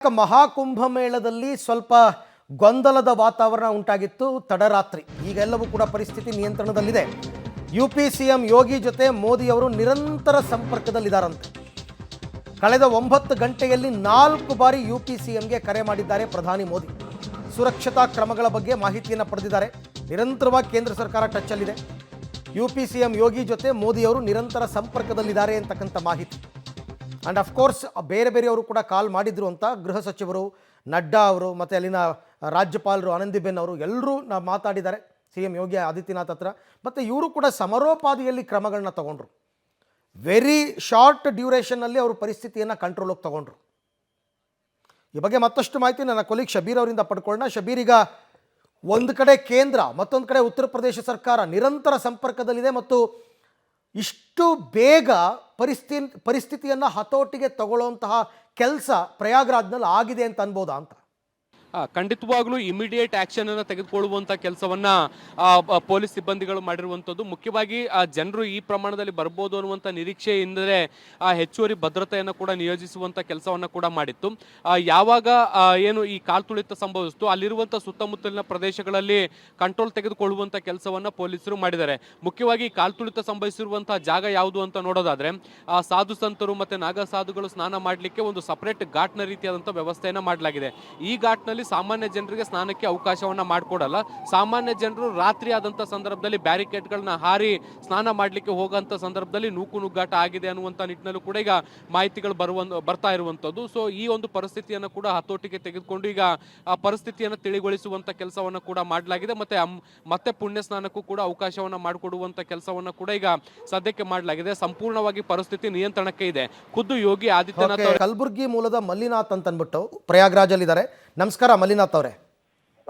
ಮಹಾಕುಂಭಮೇಳದಲ್ಲಿ ಸ್ವಲ್ಪ ಗೊಂದಲದ ವಾತಾವರಣ ಉಂಟಾಗಿತ್ತು ತಡರಾತ್ರಿ. ಈಗೆಲ್ಲವೂ ಕೂಡ ಪರಿಸ್ಥಿತಿ ನಿಯಂತ್ರಣದಲ್ಲಿದೆ. ಯುಪಿ ಸಿಎಂ ಯೋಗಿ ಜೊತೆ ಮೋದಿ ಅವರು ನಿರಂತರ ಸಂಪರ್ಕದಲ್ಲಿದ್ದಾರಂತೆ. ಕಳೆದ 9 ಗಂಟೆಯಲ್ಲಿ 4 ಬಾರಿ ಯುಪಿ ಸಿಎಂಗೆ ಕರೆ ಮಾಡಿದ್ದಾರೆ ಪ್ರಧಾನಿ ಮೋದಿ. ಸುರಕ್ಷತಾ ಕ್ರಮಗಳ ಬಗ್ಗೆ ಮಾಹಿತಿಯನ್ನು ಪಡೆದಿದ್ದಾರೆ. ನಿರಂತರವಾಗಿ ಕೇಂದ್ರ ಸರ್ಕಾರ ಟಚ್ ಅಲ್ಲಿದೆ. ಯುಪಿ ಸಿಎಂ ಯೋಗಿ ಜೊತೆ ಮೋದಿ ಅವರು ನಿರಂತರ ಸಂಪರ್ಕದಲ್ಲಿದ್ದಾರೆ ಅಂತಕ್ಕಂಥ ಮಾಹಿತಿ. ಆ್ಯಂಡ್ ಅಫ್ಕೋರ್ಸ್ ಬೇರೆ ಬೇರೆಯವರು ಕೂಡ ಕಾಲ್ ಮಾಡಿದ್ರು ಅಂತ ಗೃಹ ಸಚಿವರು ನಡ್ಡಾ ಅವರು ಮತ್ತು ಅಲ್ಲಿನ ರಾಜ್ಯಪಾಲರು ಆನಂದಿಬೆನ್ ಅವರು ಎಲ್ಲರೂ ಮಾತಾಡಿದ್ದಾರೆ ಸಿ ಎಂ ಯೋಗಿ ಆದಿತ್ಯನಾಥ್ ಹತ್ರ. ಮತ್ತು ಇವರು ಕೂಡ ಸಮರೋಪಾದಿಯಲ್ಲಿ ಕ್ರಮಗಳನ್ನ ತಗೊಂಡ್ರು. ವೆರಿ ಶಾರ್ಟ್ ಡ್ಯೂರೇಷನ್ನಲ್ಲಿ ಅವರು ಪರಿಸ್ಥಿತಿಯನ್ನು ಕಂಟ್ರೋಲಿಗೆ ತಗೊಂಡ್ರು. ಈ ಬಗ್ಗೆ ಮತ್ತಷ್ಟು ಮಾಹಿತಿ ನನ್ನ ಕೊಲೀಗ್ ಶಬೀರ್ ಅವರಿಂದ ಪಡ್ಕೊಳ್ಳೋಣ. ಶಬೀರ್, ಈಗ ಒಂದು ಕಡೆ ಕೇಂದ್ರ, ಮತ್ತೊಂದು ಕಡೆ ಉತ್ತರ ಪ್ರದೇಶ ಸರ್ಕಾರ ನಿರಂತರ ಸಂಪರ್ಕದಲ್ಲಿದೆ ಮತ್ತು ಇಷ್ಟು ಬೇಗ ಪರಿಸ್ಥಿತಿಯನ್ನು ಹತೋಟಿಗೆ ತಗೊಳ್ಳುವಂತಹ ಕೆಲಸ ಪ್ರಯಾಗ್ರಾಜ್ನಲ್ಲಿ ಆಗಿದೆ ಅಂತ ಅನ್ಬೋದಾ ಅಂತ? ಖಂಡಿತವಾಗ್ಲೂ ಇಮಿಡಿಯೇಟ್ ಆಕ್ಷನ್ ಅನ್ನು ತೆಗೆದುಕೊಳ್ಳುವಂತ ಕೆಲಸವನ್ನ ಪೊಲೀಸ್ ಸಿಬ್ಬಂದಿಗಳು ಮಾಡಿರುವಂತದ್ದು. ಮುಖ್ಯವಾಗಿ ಜನರು ಈ ಪ್ರಮಾಣದಲ್ಲಿ ಬರ್ಬೋದು ಅನ್ನುವಂಥ ನಿರೀಕ್ಷೆಯಿಂದಲೇ ಹೆಚ್ಚುವರಿ ಭದ್ರತೆಯನ್ನು ಕೂಡ ನಿಯೋಜಿಸುವಂತ ಕೆಲಸವನ್ನ ಕೂಡ ಮಾಡಿತ್ತು. ಯಾವಾಗ ಏನು ಈ ಕಾಲ್ತುಳಿತ ಸಂಭವಿಸಿತು ಅಲ್ಲಿರುವಂಥ ಸುತ್ತಮುತ್ತಲಿನ ಪ್ರದೇಶಗಳಲ್ಲಿ ಕಂಟ್ರೋಲ್ ತೆಗೆದುಕೊಳ್ಳುವಂತ ಕೆಲಸವನ್ನ ಪೊಲೀಸರು ಮಾಡಿದ್ದಾರೆ. ಮುಖ್ಯವಾಗಿ ಕಾಲ್ತುಳಿತ ಸಂಭವಿಸಿರುವಂತಹ ಜಾಗ ಯಾವುದು ಅಂತ ನೋಡೋದಾದ್ರೆ ಸಾಧು ಸಂತರು ಮತ್ತೆ ನಾಗಾ ಸಾಧುಗಳು ಸ್ನಾನ ಮಾಡಲಿಕ್ಕೆ ಒಂದು ಸಪರೇಟ್ ಘಾಟ್ನ ರೀತಿಯಾದಂಥ ವ್ಯವಸ್ಥೆಯನ್ನ ಮಾಡಲಾಗಿದೆ. ಈ ಘಾಟ್ನಲ್ಲಿ ಸಾಮಾನ್ಯ ಜನರಿಗೆ ಸ್ನಾನಕ್ಕೆ ಅವಕಾಶವನ್ನ ಮಾಡಿಕೊಡಲ್ಲ. ಸಾಮಾನ್ಯ ಜನರು ರಾತ್ರಿ ಆದಂತ ಸಂದರ್ಭದಲ್ಲಿ ಬ್ಯಾರಿಕೇಡ್ಗಳನ್ನ ಹಾರಿ ಸ್ನಾನ ಮಾಡಲಿಕ್ಕೆ ಹೋಗುವಂತ ಸಂದರ್ಭದಲ್ಲಿ ನುಗ್ಗಾಟ ಆಗಿದೆ ಅನ್ನುವಂಥ ನಿಟ್ಟಿನಲ್ಲೂ ಕೂಡ ಈಗ ಮಾಹಿತಿಗಳು ಬರ್ತಾ ಇರುವಂತದ್ದು. ಸೊ ಈ ಒಂದು ಪರಿಸ್ಥಿತಿಯನ್ನು ಕೂಡ ಹತೋಟಿಗೆ ತೆಗೆದುಕೊಂಡು ಈಗ ಆ ಪರಿಸ್ಥಿತಿಯನ್ನು ತಿಳಿಗೊಳಿಸುವಂತ ಕೆಲಸವನ್ನ ಕೂಡ ಮಾಡಲಾಗಿದೆ. ಮತ್ತೆ ಪುಣ್ಯ ಸ್ನಾನಕ್ಕೂ ಕೂಡ ಅವಕಾಶವನ್ನ ಮಾಡಿಕೊಡುವಂತ ಕೆಲಸವನ್ನ ಕೂಡ ಈಗ ಸದ್ಯಕ್ಕೆ ಮಾಡಲಾಗಿದೆ. ಸಂಪೂರ್ಣವಾಗಿ ಪರಿಸ್ಥಿತಿ ನಿಯಂತ್ರಣಕ್ಕೆ ಇದೆ. ಖುದ್ದು ಯೋಗಿ ಆದಿತ್ಯನಾಥ್ ಕಲಬುರಗಿ ಮೂಲದ ಮಲ್ಲಿನಾಥ್ ಅಂತ ಅಂದ್ಬಿಟ್ಟು ಪ್ರಯಾಗ್ರಾಜಲ್ಲಿ ಇದ್ದಾರೆ. ನಮಸ್ಕಾರ ಮಲ್ಲಿನಾಥ್ ಅವರೇ.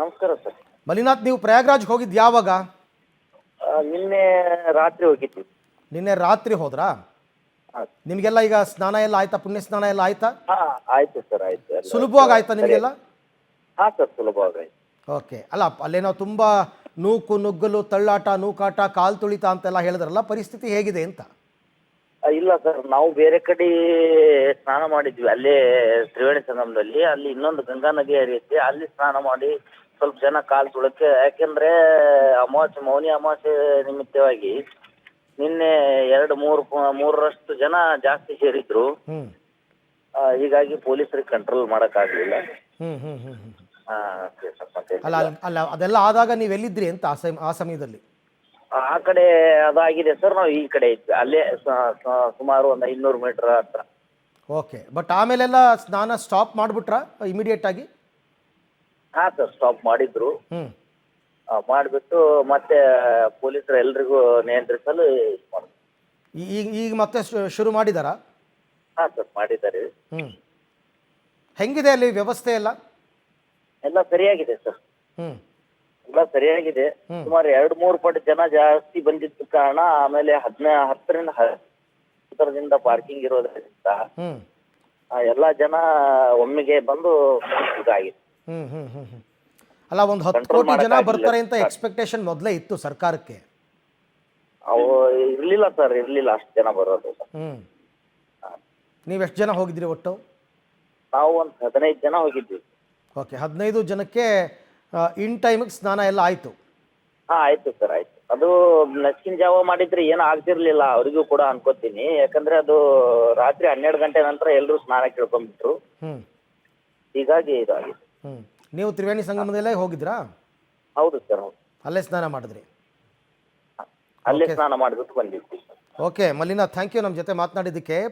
ನಮಸ್ಕಾರ ಸರ್. ಮಲ್ಲಿನಾಥ್, ನೀವು ಪ್ರಯಾಗ್ರಾಜ್ ಹೋಗಿದ್ದು ಯಾವಾಗ? ನಿನ್ನೆ ರಾತ್ರಿ ಹೋಗಿದ್ವಿ. ನಿನ್ನೆ ರಾತ್ರಿ ಹೋದ್ರಾ? ನಿಮಗೆಲ್ಲ ಈಗ ಸ್ನಾನ ಎಲ್ಲ ಆಯ್ತಾ? ಪುಣ್ಯ ಸ್ನಾನ ಎಲ್ಲ ಆಯ್ತಾ? ಆಯ್ತು ಸರ್, ಆಯ್ತು. ಸುಲಭವಾಗಿ ಆಯ್ತಾ ನಿಮಗೆಲ್ಲ? ಹಾ ಸರ್, ಸುಲಭವಾಗಿ. ಓಕೆ. ಅಲ್ಲ, ಅಲ್ಲೇನೋ ತುಂಬ ನೂಕು ನುಗ್ಗಲು, ತಳ್ಳಾಟ, ನೂಕಾಟ, ಕಾಲು ತುಳಿತ ಅಂತೆಲ್ಲ ಹೇಳಿದ್ರಲ್ಲ, ಪರಿಸ್ಥಿತಿ ಹೇಗಿದೆ ಅಂತ? ಇಲ್ಲ ಸರ್, ನಾವು ಬೇರೆ ಕಡೆ ಸ್ನಾನ ಮಾಡಿದ್ವಿ. ಅಲ್ಲೇ ತ್ರಿವೇಣಿ ಸಂಗಮದಲ್ಲಿ. ಅಲ್ಲಿ ಇನ್ನೊಂದು ಗಂಗಾ ನದಿ ಹರಿಯುತ್ತೆ, ಅಲ್ಲಿ ಸ್ನಾನ ಮಾಡಿ ಸ್ವಲ್ಪ ಜನ ಕಾಲು ತುಳಕ್ಕೆ. ಯಾಕೆಂದ್ರೆ ಮೌನಿ ಅಮಾವಾಸ್ಯೆ ನಿಮಿತ್ತವಾಗಿ ನಿನ್ನೆ 2-3ರಷ್ಟು ಜನ ಜಾಸ್ತಿ ಸೇರಿದ್ರು. ಹೀಗಾಗಿ ಪೊಲೀಸರಿಗೆ ಕಂಟ್ರೋಲ್ ಮಾಡಕ್ ಆಗ್ಲಿಲ್ಲ. ಅಲ್ಲ ಅಲ್ಲ, ಅದೆಲ್ಲ ಆದಾಗ ನೀವು ಎಲ್ಲಿದ್ರಿ ಅಂತ ಆ ಸಮಯದಲ್ಲಿ? ಆ ಕಡೆ ಅದಾಗಿದೆ ಸರ್, ನಾವು ಈ ಕಡೆ ಇದ್ವಿ. ಅಲ್ಲೇ ಸುಮಾರು ಒಂದು 500 ಮೀಟರ್ ಹತ್ರ. ಓಕೆ. ಬಟ್ ಆಮೇಲೆಲ್ಲ ಸ್ನಾನ ಸ್ಟಾಪ್ ಮಾಡಿಬಿಟ್ರಾ ಇಮಿಡಿಯೇಟ್ ಆಗಿ? ಹಾ ಸರ್, ಸ್ಟಾಪ್ ಮಾಡಿದ್ರು. ಮಾಡಿಬಿಟ್ಟು ಮತ್ತೆ ಪೊಲೀಸರು ಎಲ್ರಿಗೂ ನಿಯಂತ್ರಿಸಲು ಈಗ ಮತ್ತೆ ಶುರು ಮಾಡಿದಾರಾ? ಹಾ ಸರ್, ಮಾಡಿದ್ದಾರೆ. ಹೆಂಗಿದೆ ಅಲ್ಲಿ ವ್ಯವಸ್ಥೆ ಎಲ್ಲ? ಎಲ್ಲ ಸರಿಯಾಗಿದೆ ಸರ್, ಎಲ್ಲ ಸರಿಯಾಗಿದೆ. ಸುಮಾರು 2-3 ಪಟ್ಟು ಜನ ಜಾಸ್ತಿ ಬಂದಿದ್ದ ಕಾರಣ ಆಮೇಲೆ 10ರಿಂದ ಪಾರ್ಕಿಂಗ್ ಇರೋದ್ರಿಂದ ಎಲ್ಲ ಜನ ಒಮ್ಮೆಗೆ ಬಂದು ಇದಾಗಿದೆ. ಅಲ್ಲ, ಒಂದು 10 ಕೋಟಿ ಜನ ಬರ್ತಾರೆ ಅಂತ ಎಕ್ಸ್ಪೆಕ್ಟೇಷನ್ ಮೊದಲೇ ಇತ್ತು ಸರ್ಕಾರಕ್ಕೆ? ಅವು ಇರ್ಲಿಲ್ಲ ಸರ್, ಇರ್ಲಿಲ್ಲ ಅಷ್ಟು ಜನ ಬರೋದು. ನೀವು ಎಷ್ಟು ಜನ ಹೋಗಿದ್ರಿ ಒಟ್ಟು? ನಾವು ಒಂದು 15 ಜನ ಹೋಗಿದ್ವಿ. ಓಕೆ. 15 ಜನಕ್ಕೆ ಇನ್ ಟೈಮಿಗೆ ಸ್ನಾನ ಎಲ್ಲ ಆಯ್ತು? ಹಾ ಆಯ್ತು ಸರ್, ಆಯ್ತು. ಅದು ನಸ್ಕಿನ್ ಜಾವ ಮಾಡಿದ್ರೆ ಏನು ಆಗ್ತಿರ್ಲಿಲ್ಲ ಅವರಿಗೂ ಕೂಡ ಅನ್ಕೋತೀನಿ. ಯಾಕಂದ್ರೆ ಅದು ರಾತ್ರಿ 12 ಗಂಟೆ ನಂತರ ಎಲ್ಲರೂ ಸ್ನಾನ ಕೇಳ್ಕೊಂಡ್ಬಿಟ್ರು. ಹೀಗಾಗಿ ಇದಾಗಿದೆ. ನೀವು ತ್ರಿವೇಣಿ ಸಂಗಮದಲ್ಲೇ ಹೋಗಿದ್ರಾ? ಹೌದು ಸರ್, ಹೌದು. ಅಲ್ಲೇ ಸ್ನಾನ ಮಾಡಿದ್ರಿ? ಅಲ್ಲೇ ಸ್ನಾನ ಮಾಡಿಬಿಟ್ಟು ಬಂದಿದ್ವಿ. ಓಕೆ ಮಲ್ಲಿನಾಥ್, ಥ್ಯಾಂಕ್ ಯು ನಮ್ಮ ಜೊತೆ ಮಾತನಾಡಿದ್ದಕ್ಕೆ.